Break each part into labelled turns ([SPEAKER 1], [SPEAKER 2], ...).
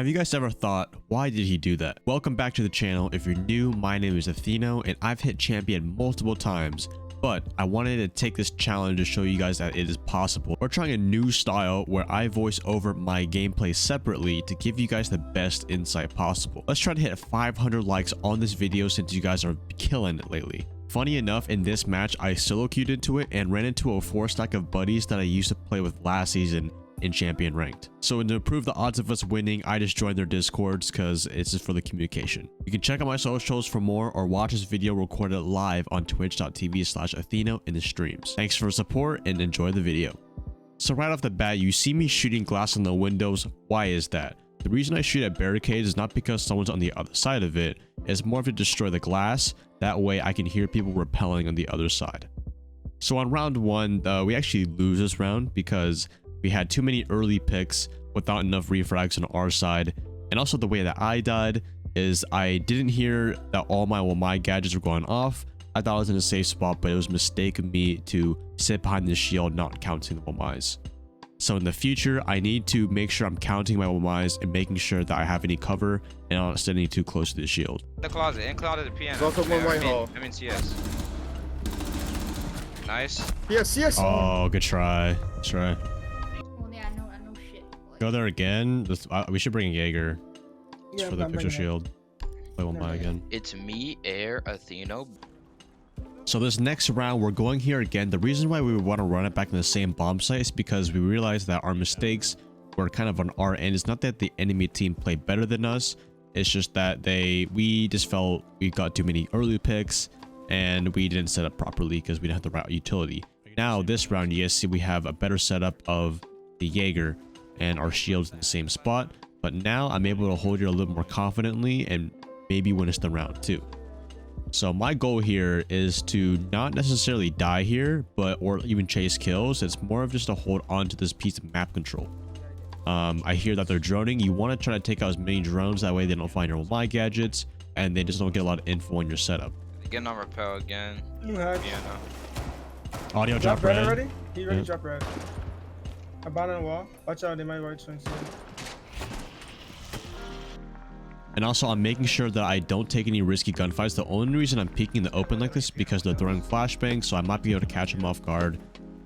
[SPEAKER 1] Have you guys ever thought, why did he do that? Welcome back to the channel. If you're new, my name is Athieno and I've hit champion multiple times, but I wanted to take this challenge to show you guys that it is possible. We're trying a new style where I voice over my gameplay separately to give you guys the best insight possible. Let's try to hit 500 likes on this video since you guys are killing it lately. Funny enough, in this match, I solo queued into it and ran into a 4-stack of buddies that I used to play with last season in champion ranked. So to improve the odds of us winning, I just joined their discords because it's just for the communication. You can check out my socials for more or watch this video recorded live on twitch.tv/Athieno in the streams. Thanks for the support and enjoy the video. So right off the bat, you see me shooting glass on the windows. Why is that? The reason I shoot at barricades is not because someone's on the other side of it. It's more to destroy the glass. That way I can hear people repelling on the other side. So on round 1, we actually lose this round because we had too many early picks without enough refrags on our side. And also the way that I died is I didn't hear that all my gadgets were going off. I thought I was in a safe spot, but it was a mistake of me to sit behind the shield, not counting the WMIs. So in the future, I need to make sure I'm counting my WMIs and making sure that I have any cover and I'm not standing too close to the shield.
[SPEAKER 2] The closet, in closet, the piano.
[SPEAKER 3] There's also one white hole.
[SPEAKER 2] I mean CS. Nice.
[SPEAKER 3] Yes.
[SPEAKER 1] Oh, good try. Good try.
[SPEAKER 4] Yeah, I know shit.
[SPEAKER 1] Go there again. We should bring a Jaeger just for the
[SPEAKER 3] I'm
[SPEAKER 1] picture
[SPEAKER 3] bringing it.
[SPEAKER 1] shield. Play one by again.
[SPEAKER 2] It's me, Air, Athieno.
[SPEAKER 1] So this next round, we're going here again. The reason why we would want to run it back in the same bomb site is because we realized that our mistakes were kind of on our end. It's not that the enemy team played better than us. It's just that we just felt we got too many early picks and we didn't set up properly because we didn't have the right utility. Now this round, you guys see we have a better setup of the Jaeger and our shields in the same spot. But now I'm able to hold it a little more confidently and maybe win us the round too. So my goal here is to not necessarily die here, or even chase kills. It's more of just to hold on to this piece of map control. I hear that they're droning. You want to try to take out as many drones, that way they don't find your my gadgets and they just don't get a lot of info on your setup.
[SPEAKER 2] Getting on rappel again.
[SPEAKER 3] You have.
[SPEAKER 2] Piano.
[SPEAKER 1] Audio
[SPEAKER 3] Drop
[SPEAKER 1] drop
[SPEAKER 3] red
[SPEAKER 1] red.
[SPEAKER 3] already? He already
[SPEAKER 1] Yeah.
[SPEAKER 3] dropped red. I bought on the wall. Watch out, they might right swing soon.
[SPEAKER 1] And also I'm making sure that I don't take any risky gunfights. The only reason I'm peeking in the open like this is because they're throwing flashbangs, so I might be able to catch them off guard.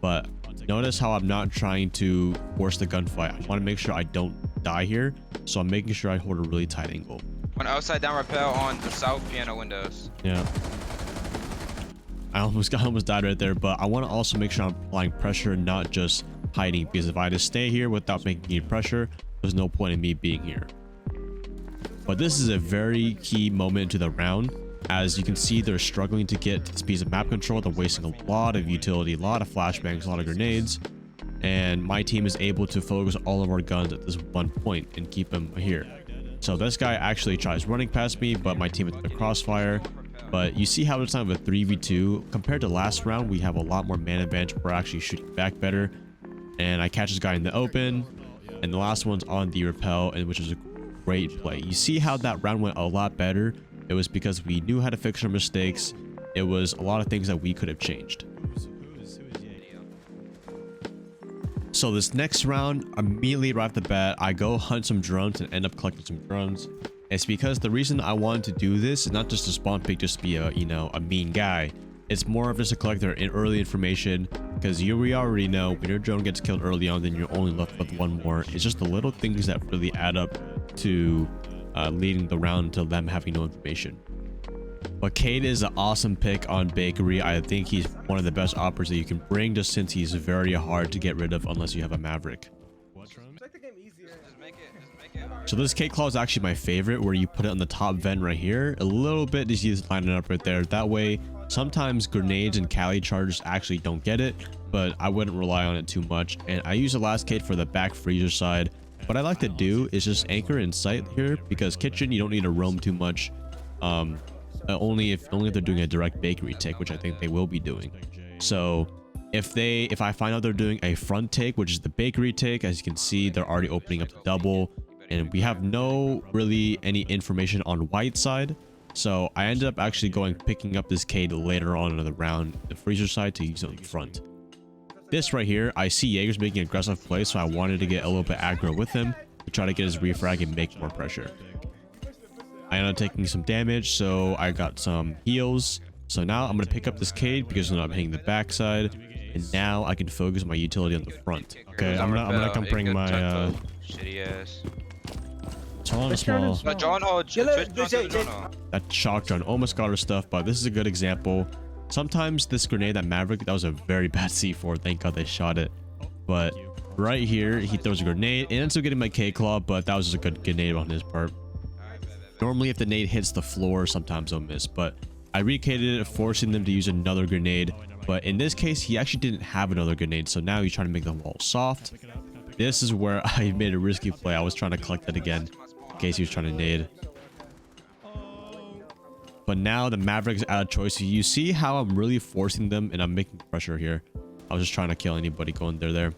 [SPEAKER 1] But notice how I'm not trying to force the gunfight. I want to make sure I don't die here, so I'm making sure I hold a really tight angle.
[SPEAKER 2] One outside down rappel on the south piano windows.
[SPEAKER 1] Yeah. I almost died right there, but I want to also make sure I'm applying pressure, not just hiding, because if I just stay here without making any pressure, there's no point in me being here. But this is a very key moment to the round. As you can see, they're struggling to get to this piece of map control. They're wasting a lot of utility, a lot of flashbangs, a lot of grenades. And my team is able to focus all of our guns at this one point and keep them here. So this guy actually tries running past me, but my team is in the crossfire. But you see how it's time of a 3v2. Compared to last round, we have a lot more man advantage. We're actually shooting back better. And I catch this guy in the open. And the last one's on the rappel, and which is a great play. You see how that round went a lot better? It was because we knew how to fix our mistakes. It was a lot of things that we could have changed. So this next round, immediately right off the bat, I go hunt some drones and end up collecting some drones. It's because the reason I wanted to do this is not just to spawn pick, just to be a mean guy. It's more of just to collect their early information, because we already know when your drone gets killed early on, then you're only left with one more. It's just the little things that really add up to leading the round to them having no information. But Cade is an awesome pick on Bakery. I think he's one of the best operators that you can bring, just since he's very hard to get rid of unless you have a Maverick.
[SPEAKER 3] Make the game easier.
[SPEAKER 2] Just make it.
[SPEAKER 1] So this Cade Claw is actually my favorite, where you put it on the top vent right here. A little bit, just use line it up right there. That way, sometimes grenades and Cali charges actually don't get it, but I wouldn't rely on it too much. And I use the last Cade for the back freezer side. What I like to do is just anchor in sight here, because kitchen you don't need to roam too much. Only if they're doing a direct bakery take, which I think they will be doing. So if I find out they're doing a front take, which is the bakery take, as you can see, they're already opening up the double, and we have no really any information on white side. So I ended up actually picking up this Cade later on in the round, the freezer side, to use it on the front. This right here, I see Jaeger's making aggressive play, so I wanted to get a little bit aggro with him. try to get his refrag and make more pressure. I ended up taking some damage, so I got some heals. So now I'm gonna pick up this Cade because I'm not hitting the backside, and now I can focus my utility on the front. Okay, I'm gonna come bring my
[SPEAKER 2] shitty ass.
[SPEAKER 1] Tall and small.
[SPEAKER 2] No, John hold.
[SPEAKER 1] That shotgun almost got her stuff, but this is a good example. Sometimes this grenade that Maverick, that was a very bad C4. Thank God they shot it. But right here, he throws a grenade and ends up getting my K-Claw, but that was just a good grenade on his part. Normally, if the nade hits the floor, sometimes they'll miss, but I re-K'd it, forcing them to use another grenade. But in this case, he actually didn't have another grenade, so now he's trying to make the wall soft. This is where I made a risky play. I was trying to collect it again in case he was trying to nade. But now the Maverick is out of choice. You see how I'm really forcing them and I'm making pressure here. I was just trying to kill anybody going there.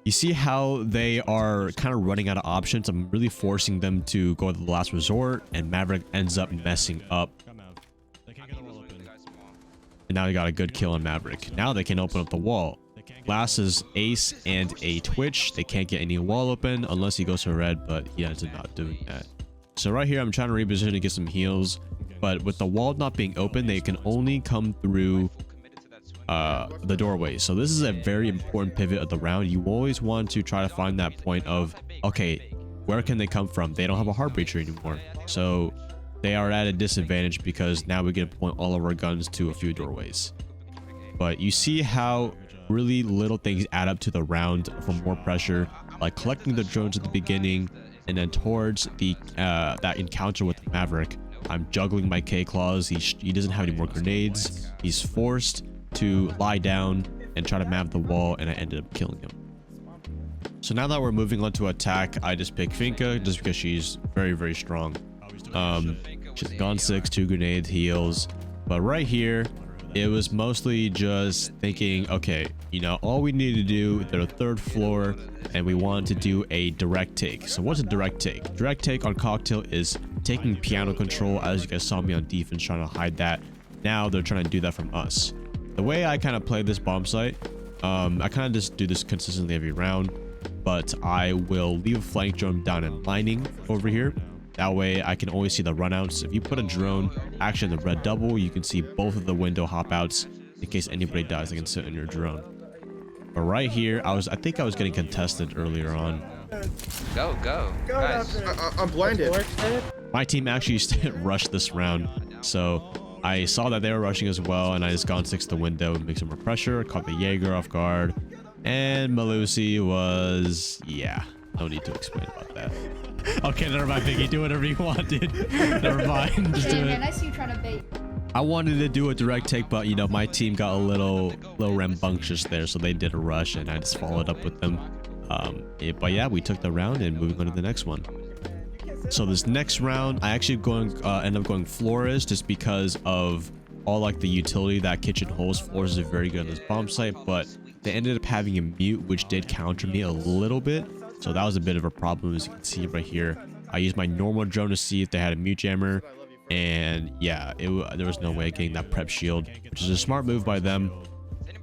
[SPEAKER 1] You see how they are kind of running out of options. I'm really forcing them to go to the last resort, and Maverick ends up messing up. And now we got a good kill on Maverick. Now they can open up the wall. Last is Ace and a Twitch. They can't get any wall open unless he goes to red, but he ends up not doing that. So right here, I'm trying to reposition to get some heals, but with the wall not being open, they can only come through the doorway. So this is a very important pivot of the round. You always want to try to find that point of, okay, where can they come from? They don't have a heart breacher anymore, so they are at a disadvantage because now we get to point all of our guns to a few doorways. But you see how really little things add up to the round for more pressure, like collecting the drones at the beginning, and then towards the that encounter with the Maverick, I'm juggling my K-Claws. He doesn't have any more grenades. He's forced to lie down and try to map the wall, and I ended up killing him. So now that we're moving on to attack, I just pick Finka just because she's very, very strong. She's gone 6, 2 grenades, heals. But right here, it was mostly just thinking, okay, you know, all we need to do, they're 3rd floor, and we want to do a direct take. So what's a direct take? Direct take on Cocktail is taking piano control, as you guys saw me on defense trying to hide that. Now they're trying to do that from us. The way I kind of play this bomb site, I kind of just do this consistently every round, but I will leave a flank drone down in lining over here. That way I can always see the runouts. If you put a drone actually in the red double, you can see both of the window hop outs in case anybody dies. They can sit in your drone. But right here, I think I was getting contested earlier on.
[SPEAKER 2] Go guys.
[SPEAKER 3] I'm blinded.
[SPEAKER 1] My team actually rushed this round, so I saw that they were rushing as well, and I just gone 6 to the window and make some more pressure, caught the Jaeger off guard, and Malusi was, yeah, no need to explain about that. Okay, never mind, Biggie, do whatever you want, dude. Never mind, just do it.
[SPEAKER 4] Man, I see you trying to bait.
[SPEAKER 1] I wanted to do a direct take, but you know, my team got a little rambunctious there, so they did a rush, and I just followed up with them. But yeah, we took the round and moving on to the next one. So this next round, I actually end up going Flores just because of all like the utility that kitchen holds. Flores is very good on this bomb site, but they ended up having a mute, which did counter me a little bit. So that was a bit of a problem, as you can see right here. I used my normal drone to see if they had a mute jammer, and yeah, there was no way of getting that prep shield, which is a smart move by them.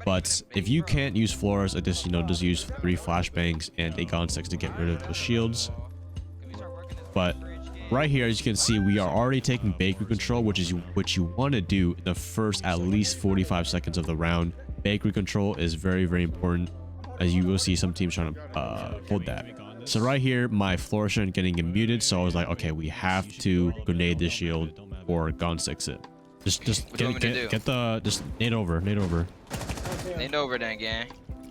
[SPEAKER 1] But if you can't use Flores, I just just use 3 flashbangs and a Gon 6 to get rid of those shields. But right here, as you can see, we are already taking bakery control, which is what you want to do in the first at least 45 seconds of the round. Bakery control is very, very important, as you will see some teams trying to hold that. So right here, my flourisher getting muted, so I was like, okay, we have to grenade this shield or Gon 6 it. Just nade over.
[SPEAKER 2] Nade over then, gang.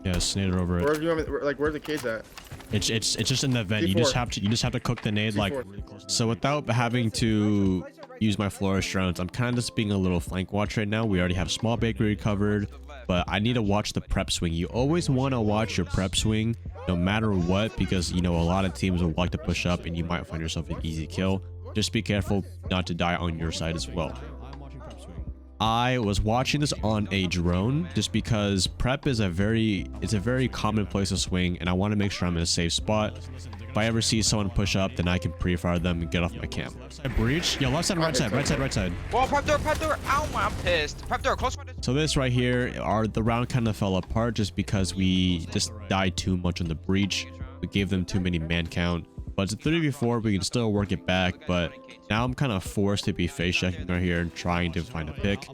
[SPEAKER 1] Yes, nade over it.
[SPEAKER 3] Where do you want me, like, where's the kids at?
[SPEAKER 1] It's just in the vent.
[SPEAKER 3] C4.
[SPEAKER 1] You just have to cook the nade like so without having to use my flourish rounds. I'm kind of just being a little flank watch right now. We already have small bakery covered, but I need to watch the prep swing. You always want to watch your prep swing no matter what, because you know a lot of teams will like to push up and you might find yourself an easy kill. Just be careful not to die on your side as well. I was watching this on a drone just because prep is a very common place to swing, and I want to make sure I'm in a safe spot. If I ever see someone push up, then I can pre-fire them and get off my camp. I breach. Yo, left side, right side.
[SPEAKER 2] Whoa, prep door. Ow, I'm pissed. Prep door, close.
[SPEAKER 1] So this right here, the round kind of fell apart just because we just died too much on the breach. We gave them too many man count. But it's a 3v4, we can still work it back, but now I'm kind of forced to be face checking right here and trying to find a pick.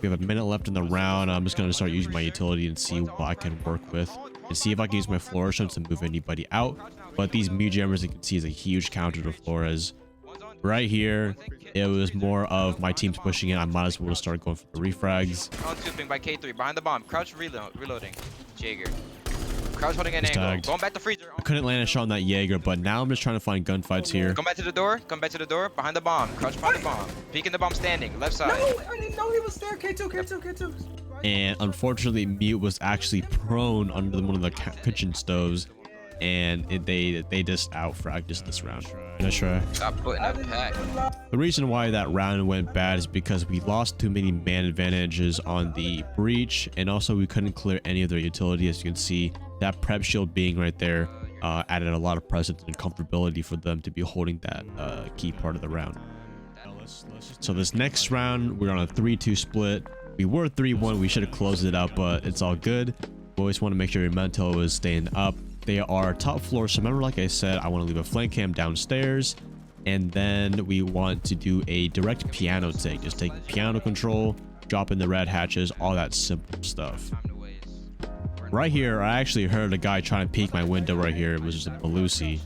[SPEAKER 1] We have a minute left in the round. I'm just going to start using my utility and see what I can work with and see if I can use my Florishans to move anybody out. But these Mew Jammers, you can see, is a huge counter to Flores. Right here, it was more of my team's pushing it. I might as well start going for the refrags.
[SPEAKER 2] On tubing by K3 behind the bomb. Crouch reloading. Jaeger. Crouch holding an
[SPEAKER 1] He's
[SPEAKER 2] angle.
[SPEAKER 1] tagged.
[SPEAKER 2] Going back to freezer.
[SPEAKER 1] I couldn't land a shot on that Jaeger, but now I'm just trying to find gunfights here.
[SPEAKER 2] Come back to the door. Come back to the door. Behind the bomb. Crouch behind the bomb. Peeking the bomb standing. Left side.
[SPEAKER 3] No, I didn't know he was there. K2.
[SPEAKER 1] And unfortunately, Mute was actually prone under one of the kitchen stoves, and they just out-fragged us this round. Nice try.
[SPEAKER 2] Stop putting up pack.
[SPEAKER 1] The reason why that round went bad is because we lost too many man advantages on the breach, and also we couldn't clear any of their utility. As you can see, that prep shield being right there added a lot of presence and comfortability for them to be holding that key part of the round. So this next round, we're on a 3-2 split. We were 3-1. We should have closed it out, but it's all good. We always want to make sure your mental is staying up. They are top floor, so remember, like I said, I want to leave a flank cam downstairs, and then we want to do a direct piano take. Just take piano control, drop in the red hatches, all that simple stuff. Right here, I actually heard a guy trying to peek my window right here. It was just a Belusi.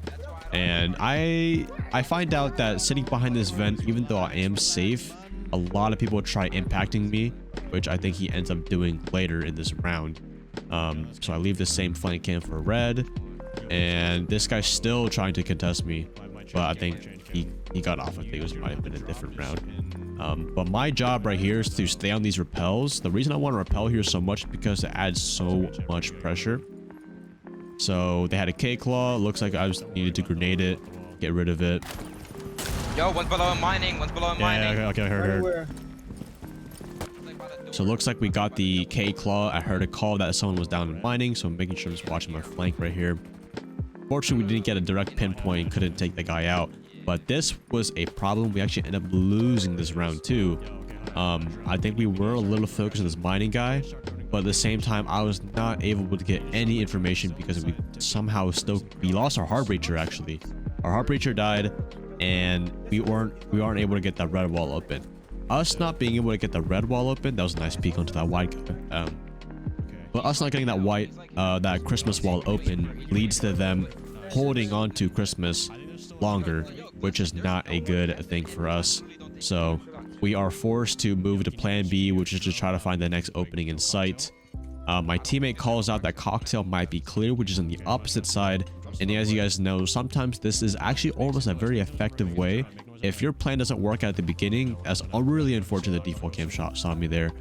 [SPEAKER 1] And I find out that sitting behind this vent, even though I am safe, a lot of people try impacting me, which I think he ends up doing later in this round. So I leave the same flank cam for red, and this guy's still trying to contest me, but I think he got off. I think it might have been a different round. But my job right here is to stay on these rappels. The reason I want to rappel here so much is because it adds so much pressure. So they had a K-Claw. Looks like I just needed to grenade it, get rid of it.
[SPEAKER 2] Yo, one's below in mining. One's below in mining.
[SPEAKER 1] Yeah, okay, I heard. So it looks like we got the K-Claw. I heard a call that someone was down in mining, so I'm making sure I'm just watching my flank right here. Fortunately, we didn't get a direct pinpoint, couldn't take the guy out. But this was a problem. We actually ended up losing this round too. I think we were a little focused on this mining guy, but at the same time, I was not able to get any information because we somehow we lost our Heartbreacher actually. Our Heartbreacher died, and we weren't able to get that red wall open. Us not being able to get the red wall open, that was a nice peek onto that white guy. But us not getting that Christmas wall open leads to them holding on to Christmas longer, which is not a good thing for us. So we are forced to move to plan B, which is to try to find the next opening in sight. My teammate calls out that cocktail might be clear, which is on the opposite side. And as you guys know, sometimes this is actually almost a very effective way. If your plan doesn't work at the beginning, that's really unfortunate. The default cam shot saw me there,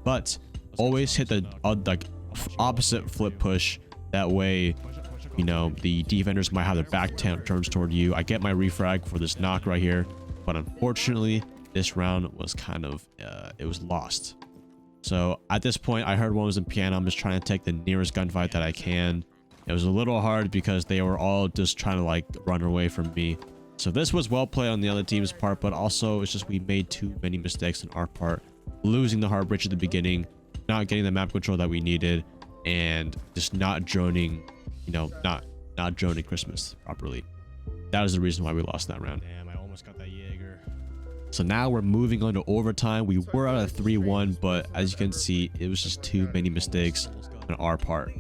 [SPEAKER 1] but always hit the opposite flip push. That way, you know, the defenders might have their back turns toward you. I get my refrag for this knock right here, but unfortunately, this round was kind of, it was lost. So at this point, I heard one was in piano. I'm just trying to take the nearest gunfight that I can. It was a little hard because they were all just trying to like run away from me. So this was well played on the other team's part, but also it's just we made too many mistakes on our part. Losing the hard bridge at the beginning, not getting the map control that we needed, and just not droning, you know, not droning Christmas properly. That is the reason why we lost that round. Damn, I almost got that Jaeger. So now we're moving on to overtime. We were at a 3-1, but as you can see, it was just too many mistakes on our part.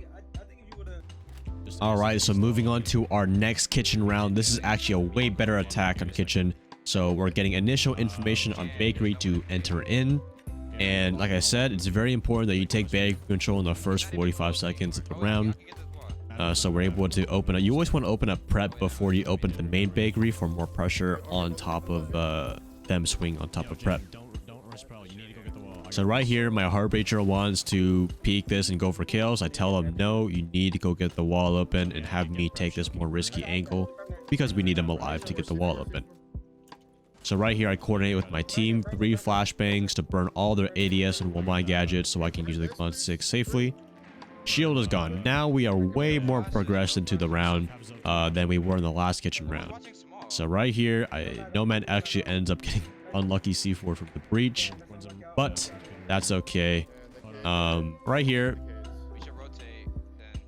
[SPEAKER 1] All right, so moving on to our next kitchen round. This is actually a way better attack on kitchen. So we're getting initial information on bakery to enter in. And like I said, it's very important that you take bakery control in the first 45 seconds of the round. So we're able to open up. You always want to open up prep before you open the main bakery for more pressure on top of them swing on top of prep. So right here, my Heartbreacher wants to peek this and go for kills. I tell him, no, you need to go get the wall open and have me take this more risky angle because we need him alive to get the wall open. So right here, I coordinate with my team, 3 flashbangs to burn all their ADS and 1 gadgets so I can use the Gun 6 safely. Shield is gone. Now we are way more progressed into the round than we were in the last kitchen round. So right here, Nomad actually ends up getting unlucky C4 from the breach, but that's okay. Right here,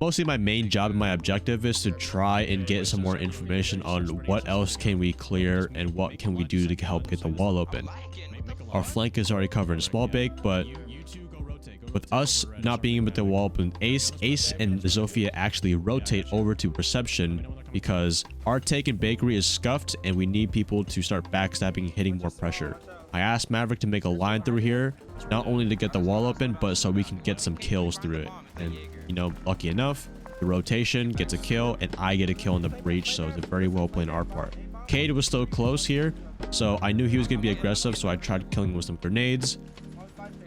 [SPEAKER 1] Mostly my main job and my objective is to try and get some more information on what else can we clear and what can we do to help get the wall open. Our flank is already covered in small bake, but with us not being able to get the wall open, Ace and Zofia actually rotate over to reception because our take in bakery is scuffed and we need people to start backstabbing and hitting more pressure. I asked Maverick to make a line through here, not only to get the wall open, but so we can get some kills through it. And, you know, lucky enough, the rotation gets a kill, and I get a kill in the breach, so it's a very well played on our part. Cade was still close here, so I knew he was going to be aggressive, so I tried killing him with some grenades.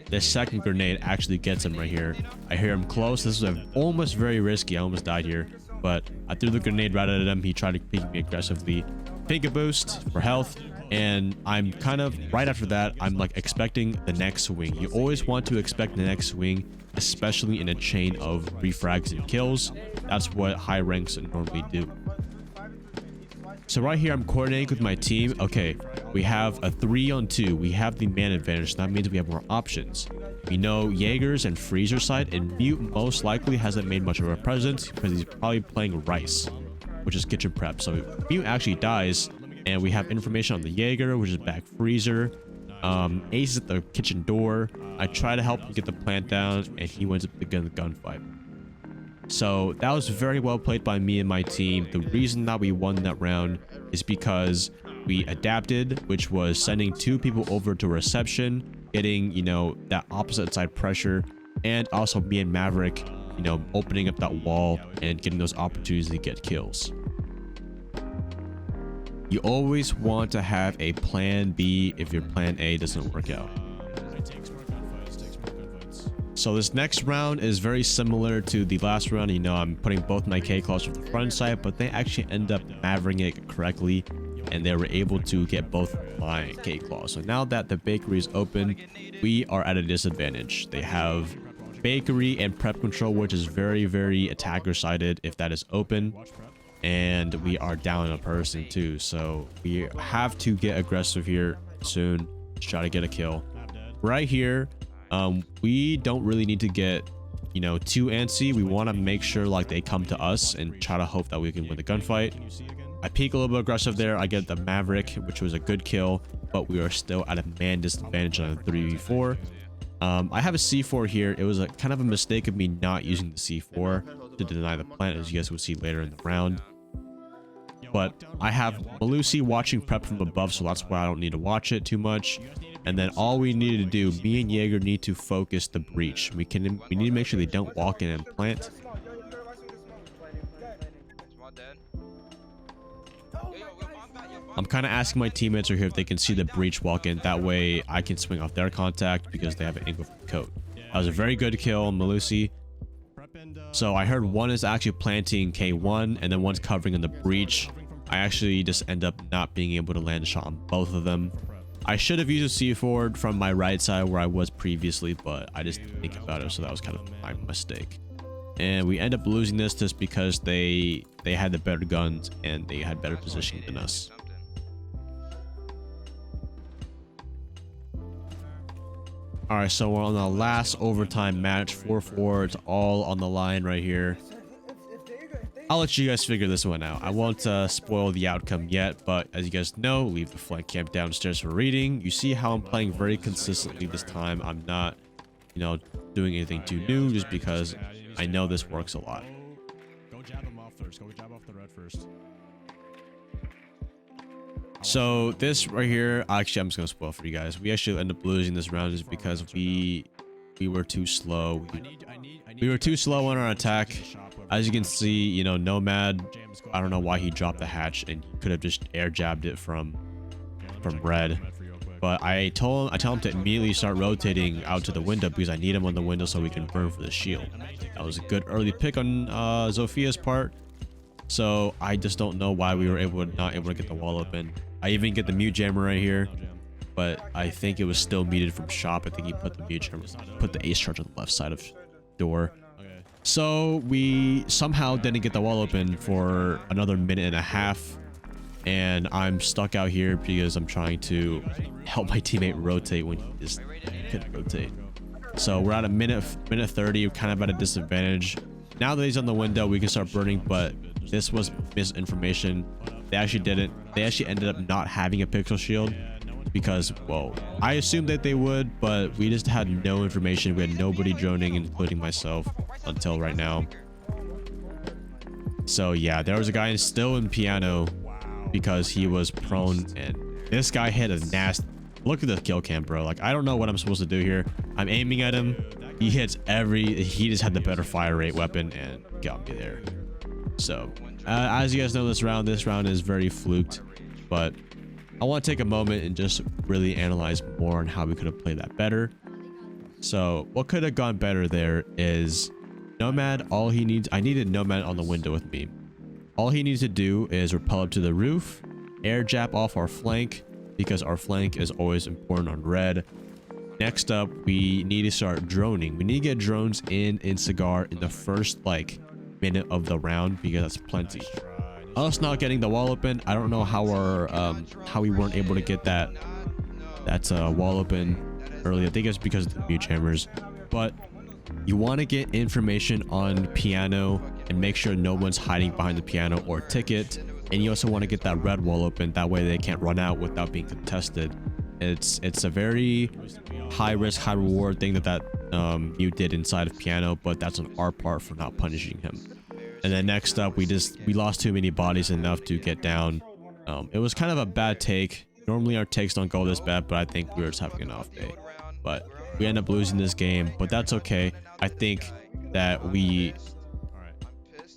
[SPEAKER 1] The second grenade actually gets him right here. I hear him close. This was almost very risky. I almost died here, but I threw the grenade right at him. He tried to ping me aggressively. Pink a boost for health. And I'm kind of right after that, I'm like expecting the next swing. You always want to expect the next swing, especially in a chain of refrags and kills. That's what high ranks normally do. So right here, I'm coordinating with my team. Okay, we have a 3-on-2. We have the man advantage. That means we have more options. We know Jaeger's and Freezer side, and Mute most likely hasn't made much of a presence because he's probably playing Rice, which is kitchen prep. So Mute actually dies. And we have information on the Jaeger, which is back Freezer. Ace is at the kitchen door. I try to help him get the plant down, and he wins up the gunfight. So that was very well played by me and my team. The reason that we won that round is because we adapted, which was sending 2 people over to reception, getting, you know, that opposite side pressure, and also me and Maverick, you know, opening up that wall and getting those opportunities to get kills. You always want to have a plan B if your plan A doesn't work out. So this next round is very similar to the last round. You know, I'm putting both my K-Claws from the front side, but they actually end up mavericking it correctly, and they were able to get both my K-Claws. So now that the bakery is open, we are at a disadvantage. They have bakery and prep control, which is very, very attacker-sided if that is open. And we are down a person too, so we have to get aggressive here soon to try to get a kill. Right here, we don't really need to get, you know, too antsy. We want to make sure like they come to us and try to hope that we can win the gunfight. I peek a little bit aggressive there. I get the Maverick, which was a good kill, but we are still at a man disadvantage on a 3v4. I have a C4 here. It was a kind of a mistake of me not using the C4 to deny the plant, as you guys will see later in the round. But I have Malusi watching prep from above, so that's why I don't need to watch it too much. And then all we need to do, me and Jaeger need to focus the breach. We need to make sure they don't walk in and plant. I'm kind of asking my teammates right here if they can see the breach walk in. That way I can swing off their contact because they have an angle from the coat. That was a very good kill on Malusi. So I heard one is actually planting K1 and then one's covering in the breach. I actually just end up not being able to land a shot on both of them. I should have used a C4 from my right side where I was previously, but I just didn't think about it, so that was kind of my mistake. And we end up losing this just because they had the better guns and they had better positioning than us. Alright, so we're on the last overtime match, 4-4. It's all on the line right here. I'll let you guys figure this one out. I won't spoil the outcome yet, but as you guys know, leave the flank camp downstairs for reading. You see how I'm playing very consistently this time. I'm not, you know, doing anything too new just because I know this works a lot. Go jab him off first. Go jab off the red first. So this right here, actually, I'm just gonna spoil for you guys. We actually end up losing this round just because we were too slow. We were too slow on our attack. As you can see, you know, Nomad, I don't know why he dropped the hatch, and he could have just air jabbed it from red. But I tell him to immediately start rotating out to the window because I need him on the window so we can burn for the shield. That was a good early pick on Zofia's part. So I just don't know why we were not able to get the wall open. I even get the mute jammer right here, but I think it was still muted from shop. I think he put the mute jammer, put the ace charge on the left side of door. So we somehow didn't get the wall open for another minute and a half, and I'm stuck out here because I'm trying to help my teammate rotate when he just couldn't rotate. So we're at a minute 30, kind of at a disadvantage. now that he's on the window, we can start burning, but this was misinformation. They actually ended up not having a pixel shield because, well, I assumed that they would, but we just had no information. We had nobody droning, including myself, until right now. So yeah, there was a guy still in piano because he was prone, and this guy hit a nasty... Look at the kill cam, bro. Like, I don't know what I'm supposed to do here. I'm aiming at him. He hits he just had the better fire rate weapon and got me there. So, as you guys know, this round is very fluked, but I want to take a moment and just really analyze more on how we could have played that better. So, what could have gone better there is Nomad. I needed Nomad on the window with me. All he needs to do is rappel up to the roof, air jab off our flank, because our flank is always important on red. Next up, we need to start droning. We need to get drones in Cigar in the first minute of the round, because that's plenty. Us not getting the wall open, I don't know how we weren't able to get that wall open early. I think it's because of the mute jammers. But you want to get information on piano and make sure no one's hiding behind the piano or ticket. And you also want to get that red wall open. That way they can't run out without being contested. It's a very high risk, high reward thing that you did inside of piano, but that's on our part for not punishing him. And then next up, we lost too many bodies enough to get down. It was kind of a bad take. Normally our takes don't go this bad, but I think we were just having an off day. But we end up losing this game, but that's okay. I think that we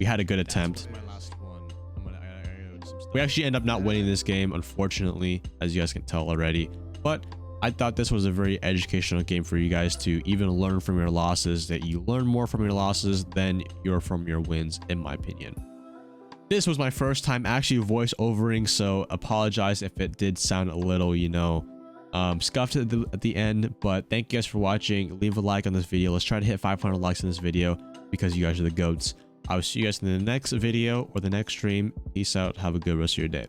[SPEAKER 1] had a good attempt. We actually end up not winning this game, unfortunately, as you guys can tell already. But I thought this was a very educational game for you guys to even learn from your losses, that you learn more from your losses than from your wins, in my opinion. This was my first time actually voice overing, so apologize if it did sound a little, scuffed at the end. But thank you guys for watching. Leave a like on this video. Let's try to hit 500 likes in this video because you guys are the goats. I will see you guys in the next video or the next stream. Peace out. Have a good rest of your day.